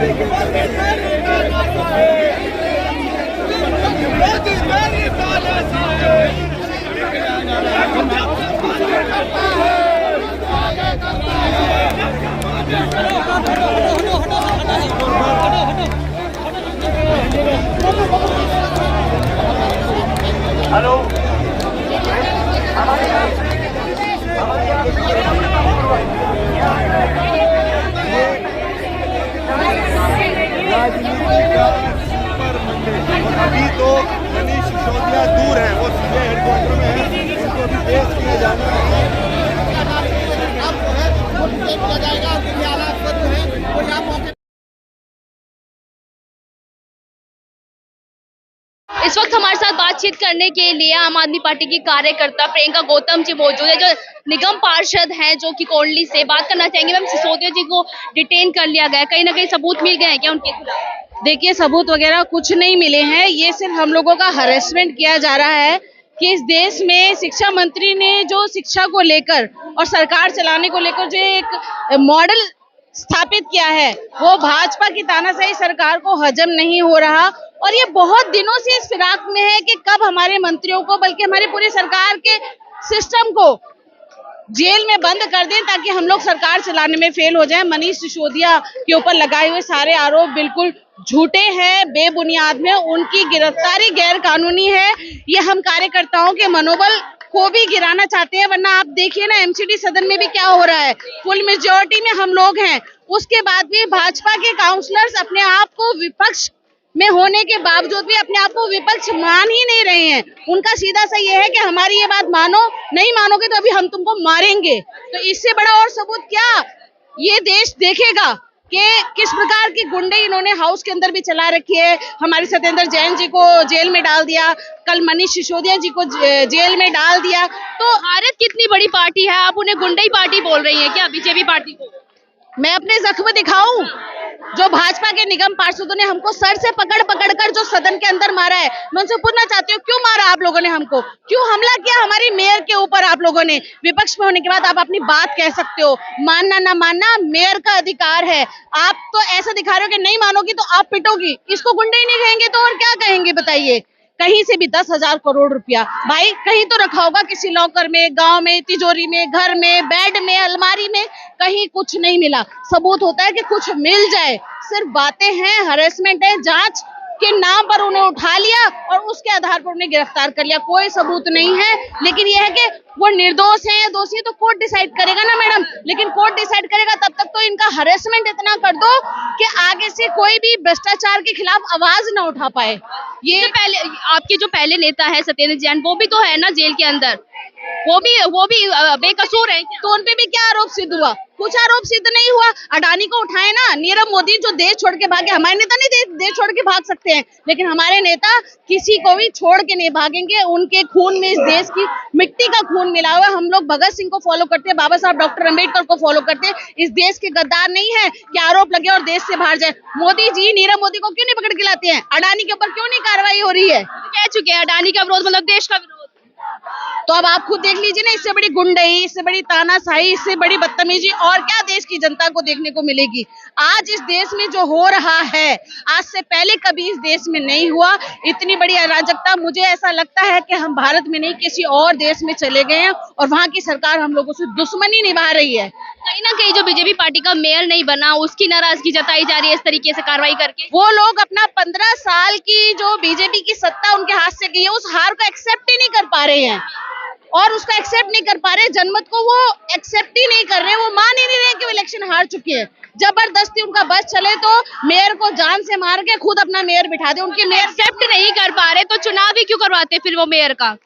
Hello अभी तो मनीष सिसोदिया दूर है, वो सीधे हेडक्वार्टर में है, उनको अभी पेश किया जाना है। इस वक्त हमारे साथ बातचीत करने के लिए आम आदमी पार्टी की कार्यकर्ता प्रियंका गौतम जी मौजूद है, जो निगम पार्षद हैं, जो कि कोंडली से बात करना चाहेंगे। मैम, सिसोदिया जी को डिटेन कर लिया गया, कहीं ना कहीं सबूत मिल गए हैं क्या उनके खिलाफ? देखिए, सबूत वगैरह कुछ नहीं मिले हैं। ये सिर्फ हम लोगों का हरेसमेंट किया जा रहा है कि इस देश में शिक्षा मंत्री ने जो शिक्षा को लेकर और सरकार चलाने को लेकर जो एक मॉडल स्थापित किया है, वो भाजपा की तानाशाही सरकार को हजम नहीं हो रहा। और ये बहुत दिनों से इस फिराक में है कि कब हमारे मंत्रियों को, बल्कि हमारी पूरी सरकार के सिस्टम को जेल में बंद कर दें, ताकि हम लोग सरकार चलाने में फेल हो जाएं। मनीष सिसोदिया के ऊपर लगाए हुए सारे आरोप बिल्कुल झूठे हैं, बेबुनियाद में। उनकी गिरफ्तारी गैर कानूनी है। ये हम कार्यकर्ताओं के मनोबल को भी गिराना चाहते हैं। वरना आप देखिए ना, एमसीडी सदन में भी क्या हो रहा है, फुल मेजोरिटी में हम लोग हैं, उसके बाद भी भाजपा के काउंसलर्स अपने आप को विपक्ष में होने के बावजूद भी अपने आप को विपक्ष मान ही नहीं रहे हैं। उनका सीधा सा ये है कि हमारी ये बात मानो, नहीं मानोगे तो अभी हम तुमको मारेंगे। तो इससे बड़ा और सबूत क्या ये देश देखेगा कि किस प्रकार की गुंडे इन्होंने हाउस के अंदर भी चला रखी है। हमारे सत्येंद्र जैन जी को जेल में डाल दिया, कल मनीष सिसोदिया जी को जेल में डाल दिया। तो भारत कितनी बड़ी पार्टी है, आप उन्हें गुंडई पार्टी बोल रही हैं क्या, बीजेपी पार्टी को? मैं अपने जख्म दिखाऊं? जो भाजपा के निगम पार्षदों ने हमको सर से पकड़ पकड़ कर जो सदन के अंदर मारा है, मैं उनसे पूछना चाहती हूँ, क्यों मारा आप लोगों ने हमको? क्यों हमला किया हमारी मेयर के ऊपर आप लोगों ने? विपक्ष में होने के बाद आप अपनी बात कह सकते हो, मानना ना मानना मेयर का अधिकार है। आप तो ऐसा दिखा रहे हो कि नहीं मानोगी तो आप पिटोगी। इसको गुंडे ही नहीं कहेंगे तो और क्या कहेंगे बताइए? कहीं से भी 10,000 करोड़ रुपया भाई कहीं तो रखा होगा, किसी लॉकर में, गांव में, तिजोरी में, घर में, बेड में, अलमारी में, कहीं कुछ नहीं मिला। सबूत होता है कि कुछ मिल जाए, सिर्फ बातें हैं, हरेसमेंट है। जांच के नाम पर उन्हें उठा लिया और उसके आधार पर उन्हें गिरफ्तार कर लिया, कोई सबूत नहीं है। लेकिन यह है कि वो निर्दोष है या दोषी है तो कोर्ट डिसाइड करेगा ना मैडम। लेकिन कोर्ट डिसाइड करेगा, तब तक तो इनका हरेसमेंट इतना कर दो कि आगे से कोई भी भ्रष्टाचार के खिलाफ आवाज ना उठा पाए। ये पहले आपके जो पहले नेता है सत्येंद्र जैन, वो भी तो है ना जेल के अंदर, वो भी बेकसूर है क्या? तो उनपे भी क्या आरोप सिद्ध हुआ? कुछ आरोप सिद्ध नहीं हुआ। अडानी को उठाए ना, नीरव मोदी जो देश छोड़ के भागे। हमारे नेता नहीं देश छोड़ के भाग सकते हैं, लेकिन हमारे नेता किसी को भी छोड़ के नहीं भागेंगे। उनके खून में इस देश की मिट्टी का खून मिला हुआ है। हम लोग भगत सिंह को फॉलो करते हैं, बाबा साहब डॉक्टर अम्बेडकर को फॉलो करते हैं। इस देश के गद्दार नहीं है कि आरोप लगे और देश से बाहर जाए। मोदी जी नीरव मोदी को क्यों नहीं पकड़ के लाते हैं? अडानी के ऊपर क्यों नहीं कार्रवाई हो रही है? कह चुके हैं अडानी का विरोध मतलब देश का विरोध। तो अब आप खुद देख लीजिए ना, इससे बड़ी गुंडई, इससे बड़ी तानाशाही, इससे बड़ी बदतमीजी और क्या देश की जनता को देखने को मिलेगी? आज इस देश में जो हो रहा है, आज से पहले कभी इस देश में नहीं हुआ। इतनी बड़ी अराजकता, मुझे ऐसा लगता है कि हम भारत में नहीं किसी और देश में चले गए हैं और वहां की सरकार हम लोगों से दुश्मनी निभा रही है। कहीं ना कहीं जो बीजेपी पार्टी का मेयर नहीं बना, उसकी नाराजगी जताई जा रही है इस तरीके से कार्रवाई करके। वो लोग अपना 15 साल की जो बीजेपी की सत्ता उनके हाथ से गई है, उस हार को एक्सेप्ट ही नहीं कर पा रहे हैं और उसको एक्सेप्ट नहीं कर पा रहे। जनमत को वो एक्सेप्ट ही नहीं कर रहे, वो मान ही नहीं रहे कि वो इलेक्शन हार चुके हैं। जबरदस्ती उनका बस चले तो मेयर को जान से मार के खुद अपना मेयर बिठा दे। उनके मेयर एक्सेप्ट नहीं कर पा रहे तो चुनाव ही क्यों करवाते? फिर वो मेयर का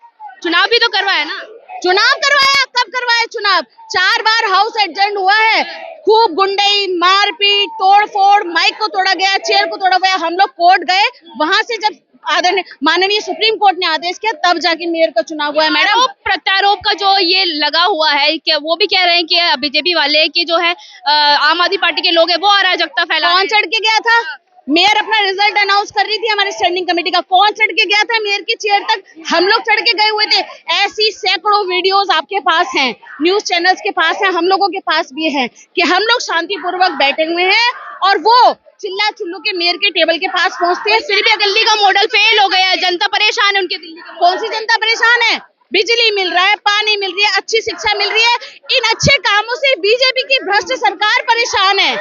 चुनाव भी तो करवाया ना। चुनाव करवाया, कब करवाया चुनाव? 4 बार हाउस एडजर्न हुआ है। खूब गुंडई, मारपीट, तोड़फोड़, माइक को तोड़ा गया, चेयर को तोड़ा गया। हम लोग कोर्ट गए, वहां से जब आदरणीय माननीय सुप्रीम कोर्ट ने आदेश किया तब जाके मेयर का चुनाव हुआ है। मैडम, प्रत्यारोप का जो ये लगा हुआ है, क्या वो भी कह रहे हैं कि बीजेपी वाले कि जो है आम आदमी पार्टी के लोग हैं वो अराजकता फैला। कौन चढ़ के गया था? मेयर अपना रिजल्ट अनाउंस कर रही थी हमारी स्टैंडिंग कमेटी का, कौन चढ़ के गया था मेयर की चेयर तक? हम लोग चढ़ के गए हुए थे। ऐसी सैकड़ों वीडियोस आपके पास हैं, न्यूज चैनल्स के पास हैं, हम लोगों के पास भी हैं कि हम लोग शांतिपूर्वक बैठे हुए हैं और वो चिल्ला चुल्लू के मेयर के टेबल के पास पहुंचते हैं, फिर भी दिल्ली का मॉडल फेल हो गया है, जनता परेशान है उनके दिल्ली का। कौन सी जनता परेशान है? बिजली मिल रहा है, पानी मिल रही है, अच्छी शिक्षा मिल रही है। इन अच्छे कामों से बीजेपी की भ्रष्ट सरकार परेशान है,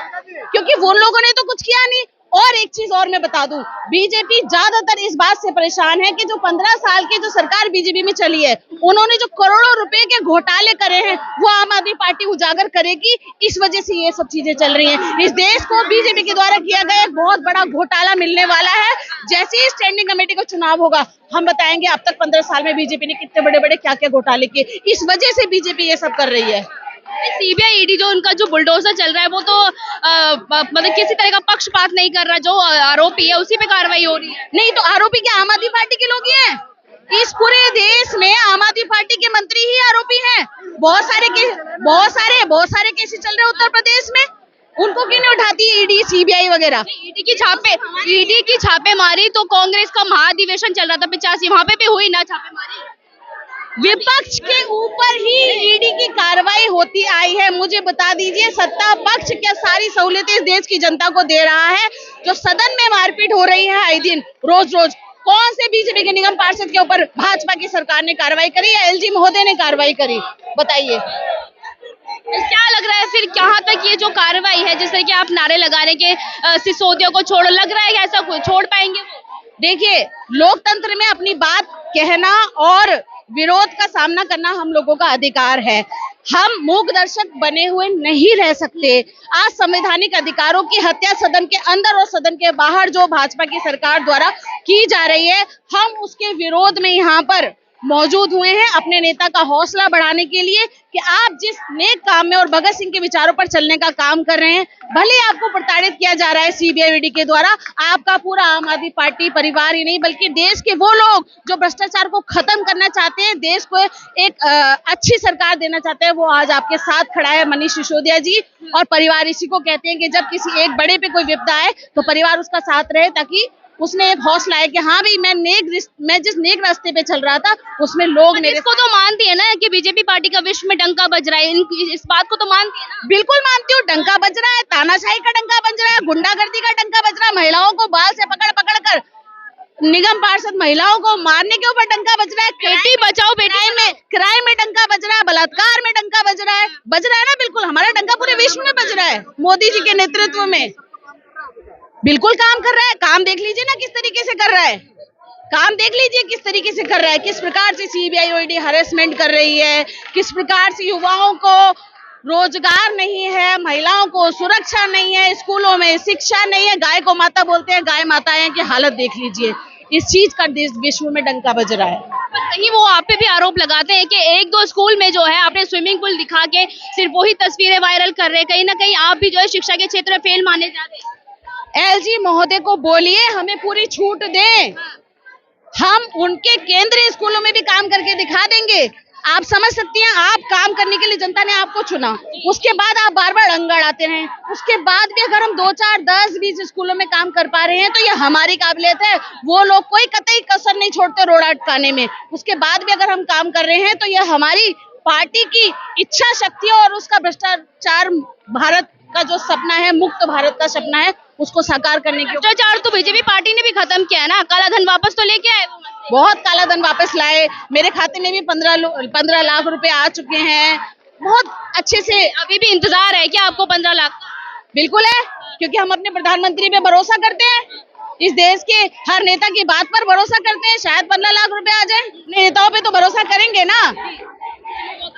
क्योंकि वो लोगों ने तो कुछ किया नहीं। और एक चीज और मैं बता दूं, बीजेपी ज्यादातर इस बात से परेशान है कि जो 15 साल की जो सरकार बीजेपी में चली है, उन्होंने जो करोड़ों रुपए के घोटाले करे हैं, वो आम आदमी पार्टी उजागर करेगी। इस वजह से ये सब चीजें चल रही हैं। इस देश को बीजेपी के द्वारा किया गया एक बहुत बड़ा घोटाला मिलने वाला है। जैसे ही स्टैंडिंग कमेटी का चुनाव होगा, हम बताएंगे अब तक 15 साल में बीजेपी ने कितने बड़े बड़े क्या क्या घोटाले किए। इस वजह से बीजेपी ये सब कर रही है। सीबीआई ईडी जो उनका जो बुलडोजर चल रहा है, वो तो मतलब किसी तरह का पक्षपात नहीं कर रहा, जो आरोपी है उसी पे कार्रवाई हो रही है। नहीं तो आरोपी क्या आम आदमी पार्टी के लोग ही हैं? इस पूरे देश में आम आदमी पार्टी के मंत्री ही आरोपी हैं। बहुत सारे केसेस चल रहे हैं उत्तर प्रदेश में, उनको क्यों नहीं उठाती ईडी सीबीआई वगैरह? ईडी की छापेमारी तो कांग्रेस का महाधिवेशन चल रहा था 85, वहां पे भी हुई ना छापेमारी। विपक्ष के ऊपर ही ईडी की कार्रवाई होती आई है। मुझे बता दीजिए, सत्ता पक्ष क्या सारी सहूलियतें इस देश की जनता को दे रहा है? जो सदन में मारपीट हो रही है आए दिन रोज रोज, कौन से बीजेपी के निगम पार्षद के ऊपर भाजपा की सरकार ने कार्रवाई करी या एलजी महोदय ने कार्रवाई करी? बताइए। क्या लग रहा है फिर कहाँ तक ये जो कार्रवाई है, जिस तरह के आप नारे लगा रहे हैं कि सिसोदिया को छोड़ो, लग रहा है कि ऐसा कुछ छोड़ पाएंगे वो? देखिए, लोकतंत्र में अपनी बात कहना और विरोध का सामना करना हम लोगों का अधिकार है। हम मूक दर्शक बने हुए नहीं रह सकते। आज संवैधानिक अधिकारों की हत्या सदन के अंदर और सदन के बाहर जो भाजपा की सरकार द्वारा की जा रही है, हम उसके विरोध में यहाँ पर मौजूद हुए हैं, अपने नेता का हौसला बढ़ाने के लिए कि आप जिस नेक काम में और भगत सिंह के विचारों पर चलने का काम कर रहे हैं, भले ही आपको प्रताड़ित किया जा रहा है सीबीआई ईडी के द्वारा, आपका पूरा आम आदमी पार्टी परिवार ही नहीं बल्कि देश के वो लोग जो भ्रष्टाचार को खत्म करना चाहते हैं, देश को एक अच्छी सरकार देना चाहते हैं, वो आज आपके साथ खड़ा है मनीष सिसोदिया जी। और परिवार इसी को कहते हैं कि जब किसी एक बड़े पे कोई विपदा आए तो परिवार उसका साथ रहे, ताकि उसने एक हौसला है कि हाँ भाई मैं जिस नेक रास्ते पे चल रहा था उसमें लोग मेरे इसको तो मानती है ना कि बीजेपी पार्टी का विश्व में डंका बज रहा है, इस बात को तो मानती है ना? बिल्कुल मानती हूँ, डंका बज रहा है, तानाशाही का डंका बज रहा है, गुंडागर्दी का डंका बज रहा है, महिलाओं को बाल से पकड़ पकड़ कर निगम पार्षद महिलाओं को मारने के ऊपर डंका बज रहा है, बेटी बचाओ बेटी में किराए में डंका बज रहा है, बलात्कार में डंका बज रहा है ना? बिल्कुल हमारा डंका पूरे विश्व में बज रहा है मोदी जी के नेतृत्व में। बिल्कुल काम कर रहा है। काम देख लीजिए ना किस तरीके से कर रहा है, काम देख लीजिए किस तरीके से कर रहा है, किस प्रकार से सीबीआई ईडी हरेसमेंट कर रही है, किस प्रकार से युवाओं को रोजगार नहीं है, महिलाओं को सुरक्षा नहीं है, स्कूलों में शिक्षा नहीं है, गाय को माता बोलते हैं, गाय माताएं की हालत देख लीजिए। इस चीज का देश विश्व में डंका बज रहा है। कहीं वो आप पे भी आरोप लगाते हैं कि एक दो स्कूल में जो है आपने स्विमिंग पूल दिखा के सिर्फ वही तस्वीरें वायरल कर रहे हैं, कहीं ना कहीं आप भी जो है शिक्षा के क्षेत्र में फेल माने जा रहे हैं। एलजी महोदय को बोलिए हमें पूरी छूट दें, हम उनके केंद्रीय स्कूलों में भी काम करके दिखा देंगे। आप समझ सकती हैं, आप काम करने के लिए जनता ने आपको चुना, उसके बाद आप बार बार रंग अड़ाते हैं, उसके बाद भी अगर हम 2, 4, 10, 20 स्कूलों में काम कर पा रहे हैं तो ये हमारी काबिलियत है। वो लोग कोई कतई कसर नहीं छोड़ते रोड अटकाने में, उसके बाद भी अगर हम काम कर रहे हैं तो यह हमारी पार्टी की इच्छा शक्ति और उसका भ्रष्टाचार भारत का जो सपना है, मुक्त भारत का सपना है, उसको साकार करने के। भ्रष्टाचार तो बीजेपी पार्टी ने भी खत्म किया है ना, काला धन वापस तो लेके आए, बहुत काला धन वापस लाए, मेरे खाते में भी 15 लाख रुपए आ चुके हैं, बहुत अच्छे से। अभी भी इंतजार है क्या आपको 15 लाख? बिल्कुल है, क्योंकि हम अपने प्रधानमंत्री पे भरोसा करते हैं, इस देश के हर नेता की बात पर भरोसा करते हैं, शायद 15 लाख रुपए आ जाए, नेताओं पे तो भरोसा करेंगे ना।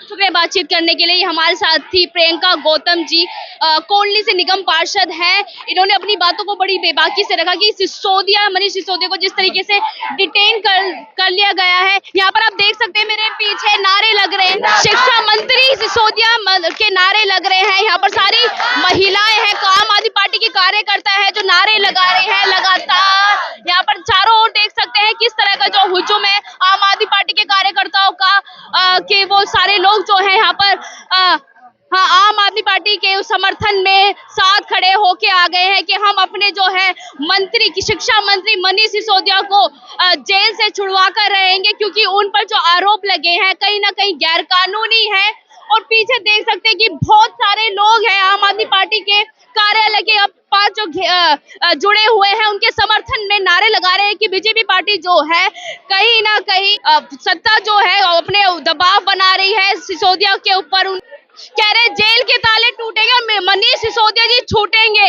शुक्रिया बातचीत करने के लिए। हमारे साथ थी प्रियंका गौतम जी, कोंडली से निगम पार्षद हैं। इन्होंने अपनी बातों को बड़ी बेबाकी से रखा कि मनीष सिसोदिया को जिस तरीके से डिटेन कर लिया गया है। यहाँ पर आप देख सकते हैं मेरे पीछे नारे लग रहे हैं, शिक्षा मंत्री सिसोदिया के नारे लग रहे हैं। यहाँ पर सारी महिलाएं हैं, आम आदमी पार्टी के कार्यकर्ता है जो नारे लगा रहे हैं लगातार। यहाँ पर चारों ओर देख सकते हैं किस तरह का जो हुजूम है आम आदमी पार्टी के कार्यकर्ताओं का, कि वो सारे लोग जो है यहाँ पर आम आदमी पार्टी के उस समर्थन में साथ खड़े होके आ गए हैं कि हम अपने जो है मंत्री की शिक्षा मंत्री मनीष सिसोदिया को जेल से छुड़वा कर रहेंगे, क्योंकि उन पर जो आरोप लगे हैं कहीं ना कहीं गैर कानूनी है। और पीछे देख सकते हैं कि बहुत सारे लोग हैं आम आदमी पार्टी के कार्यालय के पास साथ जो जुड़े हुए हैं उनके समर्थन में नारे लगा रहे हैं कि बीजेपी पार्टी जो है कहीं ना कहीं सत्ता जो है अपने दबाव बना रही है सिसोदिया के ऊपर। कह रहे जेल के ताले टूटेंगे और मनीष सिसोदिया जी छूटेंगे।